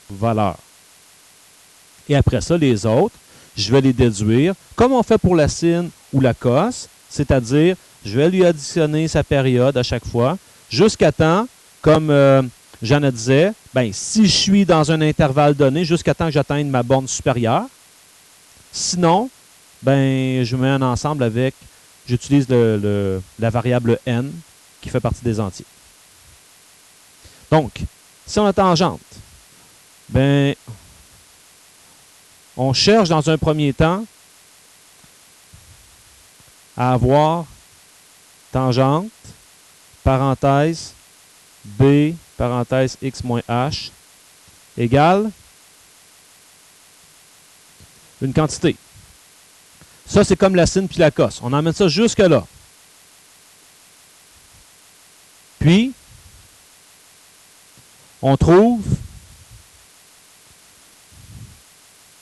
valeurs. Et après ça, les autres, je vais les déduire, comme on fait pour la sin ou la cos, c'est-à-dire, je vais lui additionner sa période à chaque fois, jusqu'à temps, comme Jeanne disait, ben, si je suis dans un intervalle donné, jusqu'à temps que j'atteigne ma borne supérieure. Sinon, ben, je mets un ensemble avec, j'utilise la variable n qui fait partie des entiers. Donc, si on a tangente, ben, on cherche dans un premier temps à avoir tangente, parenthèse, b, parenthèse x moins h, égale une quantité. Ça, c'est comme la sin puis la cos. On emmène ça jusque-là. Puis, on trouve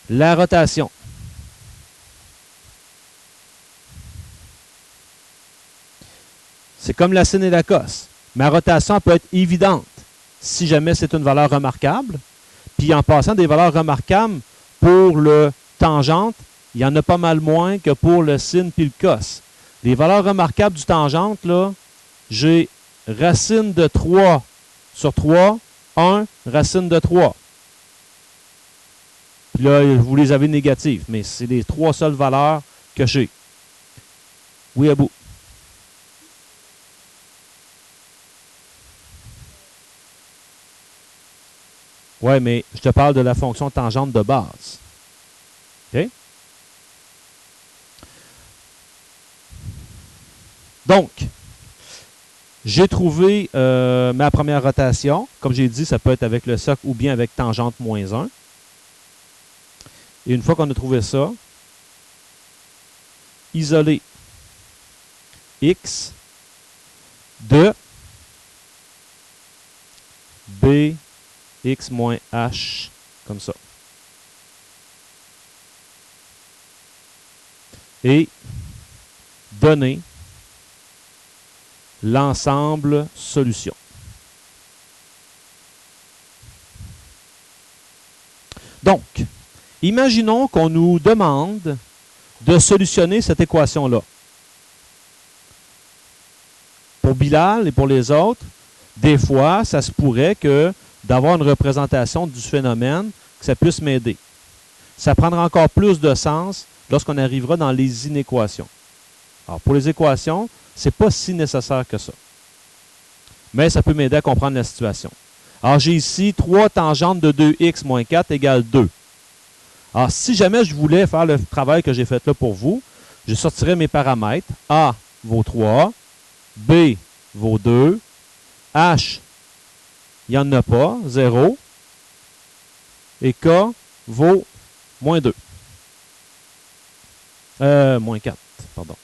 la rotation. C'est comme la sin et la cos. Ma rotation peut être évidente si jamais c'est une valeur remarquable. Puis en passant des valeurs remarquables pour le tangente, il y en a pas mal moins que pour le sin puis le cos. Les valeurs remarquables du tangente, là, j'ai racine de 3 sur 3, 1, racine de 3. Puis là, vous les avez négatives, mais c'est les 3 seules valeurs que j'ai. Oui, à bout. Oui, mais je te parle de la fonction tangente de base. OK? Donc, j'ai trouvé ma première rotation. Comme j'ai dit, ça peut être avec le socle ou bien avec tangente moins 1. Et une fois qu'on a trouvé ça, isoler x de b x moins h, comme ça. Et donner l'ensemble solution. Donc, imaginons qu'on nous demande de solutionner cette équation-là. Pour Bilal et pour les autres, des fois, ça se pourrait que d'avoir une représentation du phénomène, que ça puisse m'aider. Ça prendra encore plus de sens lorsqu'on arrivera dans les inéquations. Alors, pour les équations, ce n'est pas si nécessaire que ça. Mais ça peut m'aider à comprendre la situation. Alors, j'ai ici 3 tangentes de 2x moins 4 égale 2. Alors, si jamais je voulais faire le travail que j'ai fait là pour vous, je sortirais mes paramètres. A vaut 3, B vaut 2, H, il n'y en a pas, 0, et K vaut moins 2. Moins 4, pardon.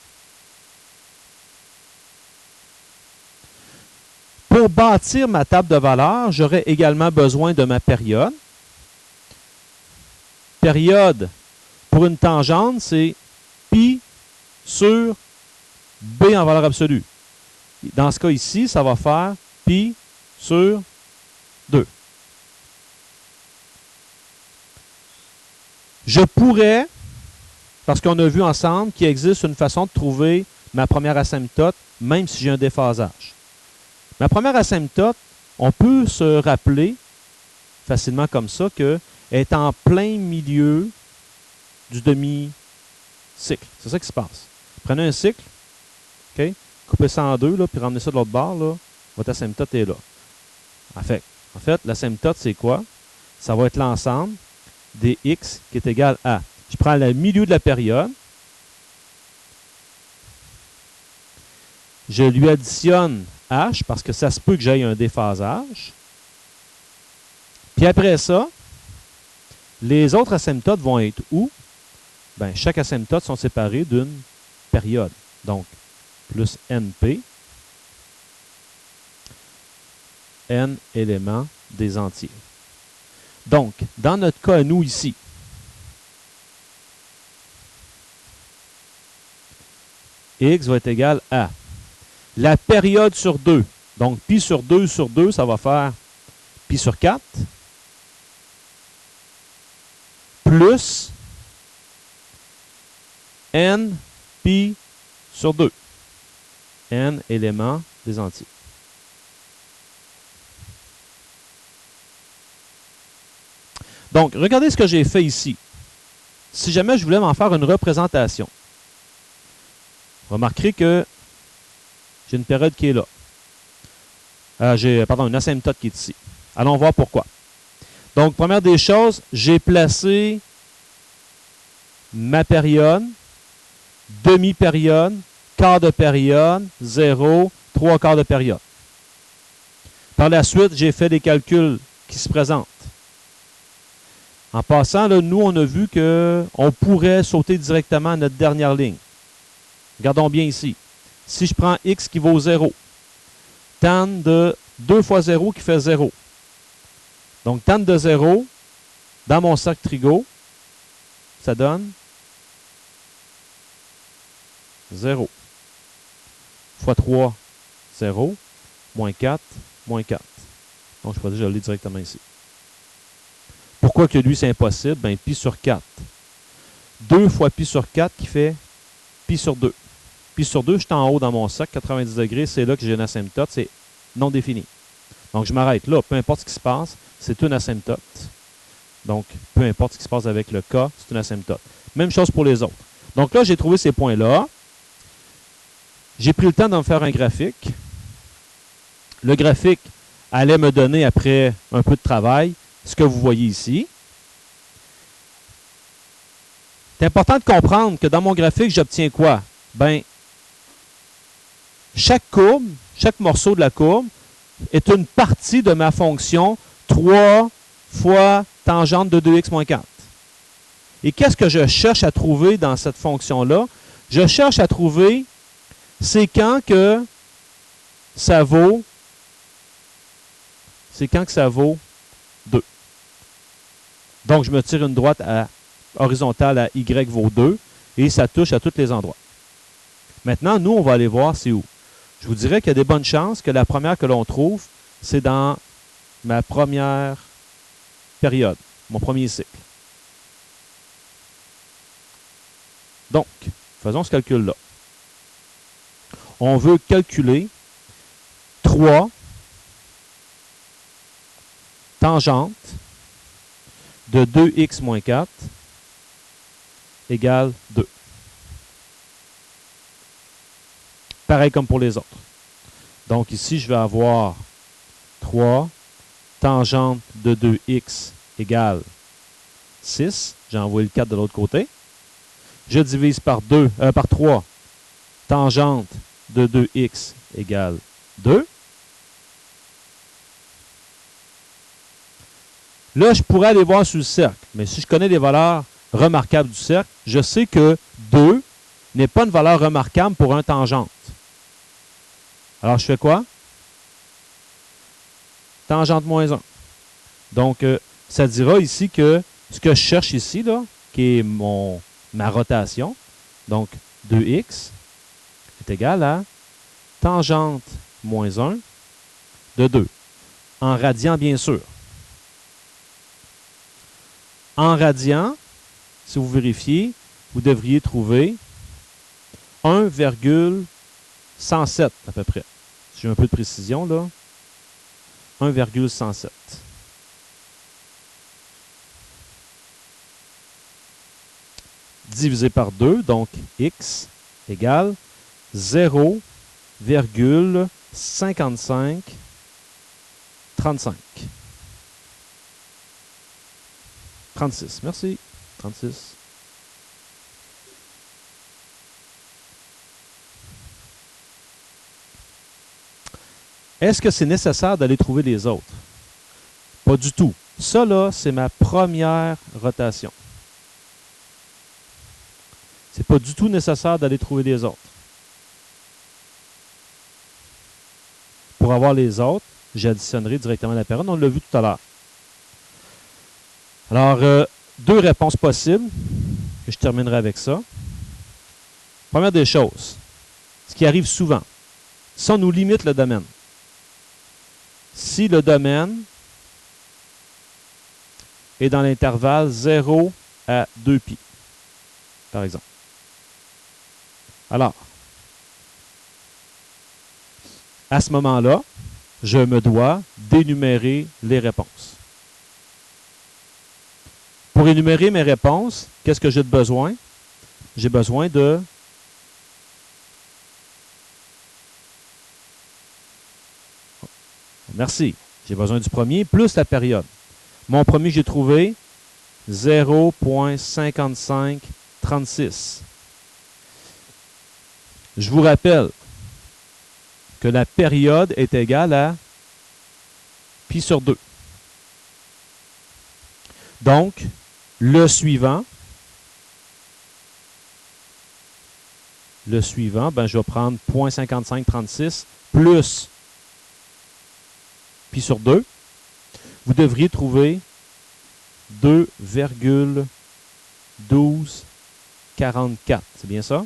Pour bâtir ma table de valeurs, j'aurai également besoin de ma période. Période pour une tangente, c'est pi sur b en valeur absolue. Dans ce cas ici, ça va faire pi sur 2. Je pourrais, parce qu'on a vu ensemble qu'il existe une façon de trouver ma première asymptote, même si j'ai un déphasage. Ma première asymptote, on peut se rappeler facilement comme ça qu'elle est en plein milieu du demi-cycle. C'est ça qui se passe. Prenez un cycle, okay, coupez ça en deux, là, puis ramenez ça de l'autre bord, là, votre asymptote est là. En fait, l'asymptote, c'est quoi? Ça va être l'ensemble des x qui est égal à, je prends le milieu de la période, je lui additionne h, parce que ça se peut que j'aille un déphasage. Puis après ça, les autres asymptotes vont être où? Ben, chaque asymptote sont séparés d'une période. Donc, plus np, n éléments des entiers. Donc, dans notre cas à nous ici, x va être égal à la période sur 2. Donc, pi sur 2 sur 2, ça va faire pi sur 4. plus n pi sur 2. N éléments des entiers. Donc, regardez ce que j'ai fait ici. Si jamais je voulais m'en faire une représentation, remarquerez que j'ai une période qui est là. Pardon, une asymptote qui est ici. Allons voir pourquoi. Donc, première des choses, j'ai placé ma période, demi-période, quart de période, 0, 3 quarts de période. Par la suite, j'ai fait des calculs qui se présentent. En passant, là, nous, on a vu qu'on pourrait sauter directement à notre dernière ligne. Regardons bien ici. Si je prends x qui vaut 0, tan de 2 fois 0 qui fait 0. Donc, tan de 0, dans mon cercle Trigo, ça donne 0. Fois 3, 0, moins 4, moins 4. Donc, je peux dire que je l'ai directement ici. Pourquoi que lui, c'est impossible? Bien, pi sur 4. 2 fois pi sur 4 qui fait pi sur 2. Pi sur 2, je suis en haut dans mon cercle, 90 degrés, c'est là que j'ai une asymptote, c'est non défini. Donc, je m'arrête là. Peu importe ce qui se passe, c'est une asymptote. Donc, peu importe ce qui se passe avec le cas, c'est une asymptote. Même chose pour les autres. Donc là, j'ai trouvé ces points-là. J'ai pris le temps d'en faire un graphique. Le graphique allait me donner, après un peu de travail, ce que vous voyez ici. C'est important de comprendre que dans mon graphique, j'obtiens quoi? Bien, chaque courbe, chaque morceau de la courbe est une partie de ma fonction 3 fois tangente de 2x moins 4. Et qu'est-ce que je cherche à trouver dans cette fonction-là? Je cherche à trouver c'est quand que ça vaut 2. Donc, je me tire une droite horizontale à y vaut 2 et ça touche à tous les endroits. Maintenant, nous, on va aller voir c'est où. Je vous dirais qu'il y a des bonnes chances que la première que l'on trouve, c'est dans ma première période, mon premier cycle. Donc, faisons ce calcul-là. On veut calculer 3 tangente de 2x moins 4 égale 2. Pareil comme pour les autres. Donc ici, je vais avoir 3 tangente de 2x égale 6. J'ai envoyé le 4 de l'autre côté. Je divise par 3. Tangente de 2x égale 2. Là, je pourrais aller voir sur le cercle. Mais si je connais les valeurs remarquables du cercle, je sais que 2 n'est pas une valeur remarquable pour un tangente. Alors, je fais quoi? Tangente moins 1. Donc, ça dira ici que ce que je cherche ici, là, qui est ma rotation, donc 2x, est égal à tangente moins 1 de 2. En radian, bien sûr. En radian, si vous vérifiez, vous devriez trouver 1,107 à peu près. Si j'ai un peu de précision, là. 1,107. Divisé par 2, donc x égale 0,5535. 36, merci. 36. Est-ce que c'est nécessaire d'aller trouver les autres? Pas du tout. Ça, là, c'est ma première rotation. C'est pas du tout nécessaire d'aller trouver les autres. Pour avoir les autres, j'additionnerai directement la période. On l'a vu tout à l'heure. Alors, deux réponses possibles. Et je terminerai avec ça. Première des choses, ce qui arrive souvent, si on nous limite le domaine. Si le domaine est dans l'intervalle 0 à 2pi, par exemple. Alors, à ce moment-là, je me dois d'énumérer les réponses. Pour énumérer mes réponses, qu'est-ce que j'ai besoin? J'ai besoin de... Merci. J'ai besoin du premier plus la période. Mon premier, j'ai trouvé 0,5536. Je vous rappelle que la période est égale à pi sur 2. Donc, le suivant, ben, je vais prendre 0,5536 plus pi sur 2. Vous devriez trouver 2,1244. C'est bien ça?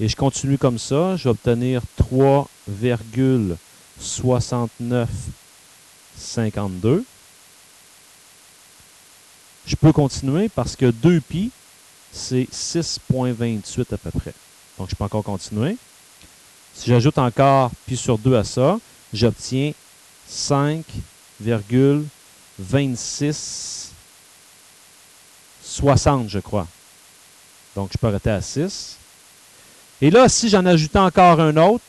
Et je continue comme ça. Je vais obtenir 3,6952. Je peux continuer parce que 2pi, c'est 6,28 à peu près. Donc, je peux encore continuer. Si j'ajoute encore pi sur 2 à ça, j'obtiens 5,2660, je crois. Donc, je peux arrêter à 6. Et là, si j'en ajoute encore un autre,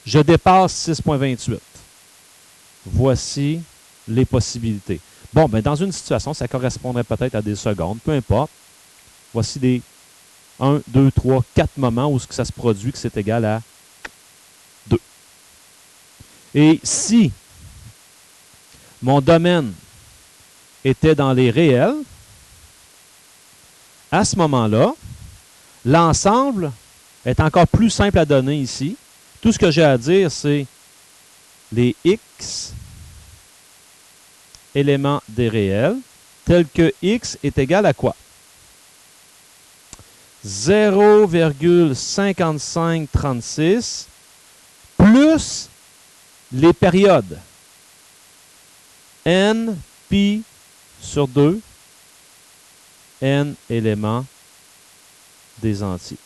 je dépasse 6,28. Voici les possibilités. Bon, ben dans une situation, ça correspondrait peut-être à des secondes, peu importe. Voici des 1, 2, 3, 4 moments où ça se produit que c'est égal à 2. Et si mon domaine était dans les réels, à ce moment-là, l'ensemble est encore plus simple à donner ici. Tout ce que j'ai à dire, c'est les x éléments des réels, tels que x est égal à quoi? 0,5536 plus les périodes. N pi sur 2, n éléments des entiers.